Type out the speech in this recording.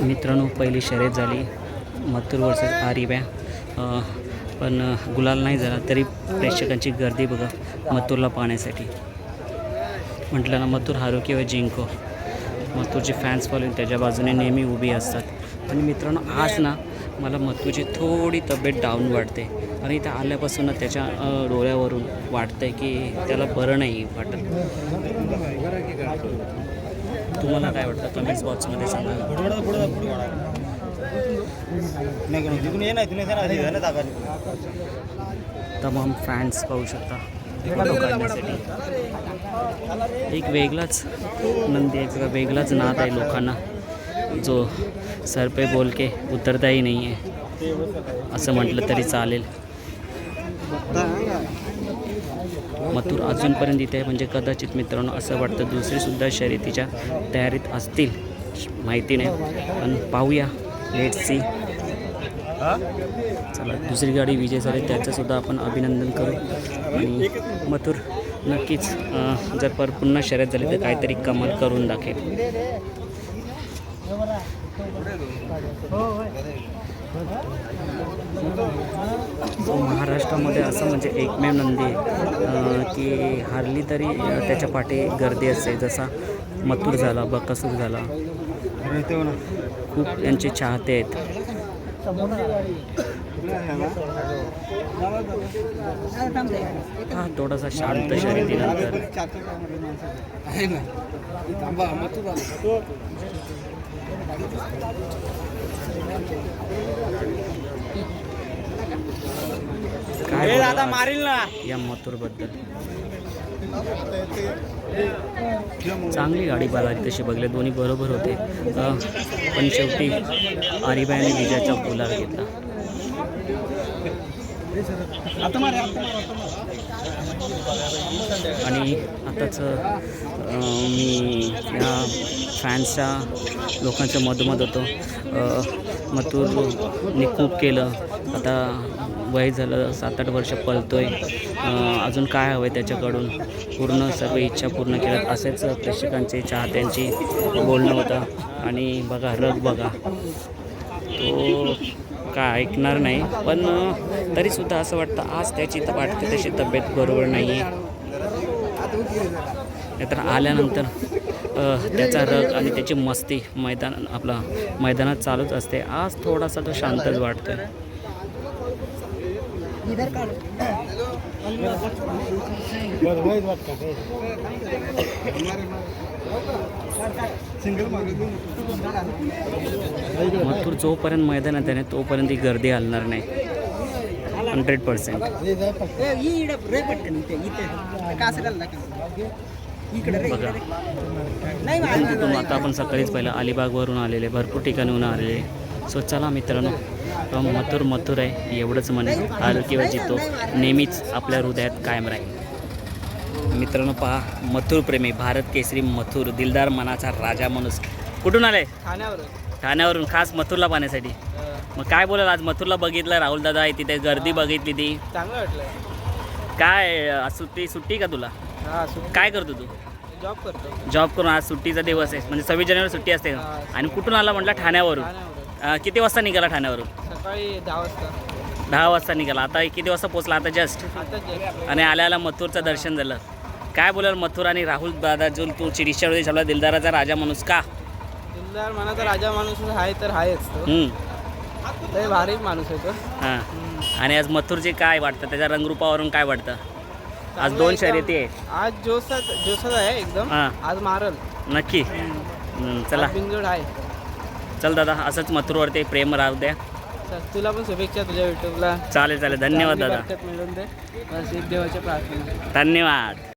मित्रांनो, पहिली शर्यत झाली मथुर वर्सेस आरिब्या. पण गुलाल नाही झाला तरी प्रेक्षकांची गर्दी बघा मथुरला पाहण्यासाठी. म्हटलं ना, मथुर हारो किंवा जिंको, मथुरची फॅन्स फॉलोइंग त्याच्या बाजूने नेहमी उभी असतात. आणि मित्रांनो, आज ना मला मथुरची थोडी तब्येत डाऊन वाटते आणि इथं आल्यापासून ना त्याच्या डोळ्यावरून वाटतं आहे की त्याला बरं नाही वाटत. तुम्हाला काय वाटतं कमेंट्स बॉक्समध्ये सांगा. तमाम फॅन्स पाहू शकता फोटो काढण्यासाठी. एक वेगळाच नंदी, एक वेगळाच नाद आहे लोकांना, जो सर पे बोल के उतरताही नाही आहे असं म्हटलं तरी चालेल. मथुर अजूनपर्यंत इथे आहे, म्हणजे कदाचित मित्रांनो असं वाटतं दुसरीसुद्धा शर्यतीच्या तयारीत असतील, माहिती नाही. पण पाहूया, लेट्स सी. चला, दुसरी गाडी विजय झाली, त्याचंसुद्धा आपण अभिनंदन करू. आणि मथुर नक्कीच जर पुन्हा शर्यत झाली तर काहीतरी कमाल करून दाखवेल. महाराष्ट्रामध्ये असं म्हणजे एकमेव नंदी की हारली तरी त्याच्या पाठी गर्दी असते. जसा मथुर झाला, बकासूर झाला, खूप त्यांचे चाहते आहेत. हा थोडासा शांत शर्यतीनंतर काय मारील ना या मथुरबद्दल. चांगली गाडी बालाजी तशी बघले, दोन्ही बरोबर होते. पण शेवटी आरिब्याने विजयाचा गुलाल घेतला. आणि आताच मी या फॅन्सच्या लोकांच्या मधोमध होतो. मथुरने खूप केलं, आता वय झालं, 7-8 वर्ष पळतोय, अजून काय हवं आहे त्याच्याकडून, पूर्ण सर्व इच्छा पूर्ण केल्यात, असेच प्रेक्षकांचे चाहत्यांची बोलणं होतं. आणि बघा रग बघा, तो काय ऐकणार नाही. पण तरीसुद्धा असं वाटतं आज त्याची वाटते तशी तब्येत बरोबर नाही आहे. तर आल्यानंतर त्याचा रग आणि त्याची मस्ती मैदानात चालूच असते. आज थोडासा तो शांतच वाटतोय. मथुर जोपर्यंत मैदानात आहे तोपर्यंत ही गर्दी हलणार नाही, 100%. आता आपण सकाळीच पहिलं अलिबागवरून आलेले, भरपूर ठिकाणून आलेले. सो चला मित्रांनो, मथुर आहे एवढंच म्हणेल. हार किंवा जितो नेहमीच आपल्या हृदयात कायम राहील. मित्रांनो पहा, मथुर प्रेमी, भारत केसरी मथुर, दिलदार मनाचा राजा माणूस. कुठून आले? ठाण्यावरून खास मथुरला पाहण्यासाठी. मग काय बोलाल, आज मथुरला बघितलं, राहुल दादा आहे तिथे, गर्दी बघितली, ती चांगलं वाटलं. काय सुट्टी का तुला? काय करतो तू? जॉब करून आज सुट्टीचा दिवस आहे, म्हणजे 26 जानेवारी सुट्टी असते. आणि कुठून आला म्हटलं? ठाण्यावरून. किती वाजता निघाला ठाण्यावरून? सकाळी 10 वाजता. 10 वाजता निघाला. आता किती वाजता पोचला? आता जस्ट. आणि आल्याला मथुरचं दर्शन झालं. काय बोलाल मथुर आणि राहुल दादा, जो तू चिरिष्यावरती झाला दिलदाराचा राजा माणूस, का? दिलदार मनाचा राजा माणूस आहे तर आहेच तो. लय भारी माणूस आहे तो. हां. आणि आज मथुरचे काय वाटतं, त्याच्या रंगरूपावरून काय वाटतं? आज 2 शर्यती आहेत. आज जोसात आहे एकदम. आज मारल नक्की. चला बिनजोड आहे. चल दादा, असंच मथुरवरती प्रेम राहू द्या. तुला पण शुभेच्छा तुझ्या युट्यूबला. चालेल धन्यवाद दादा. मिळून दे, बस एक देवाच्या प्रार्थना. धन्यवाद.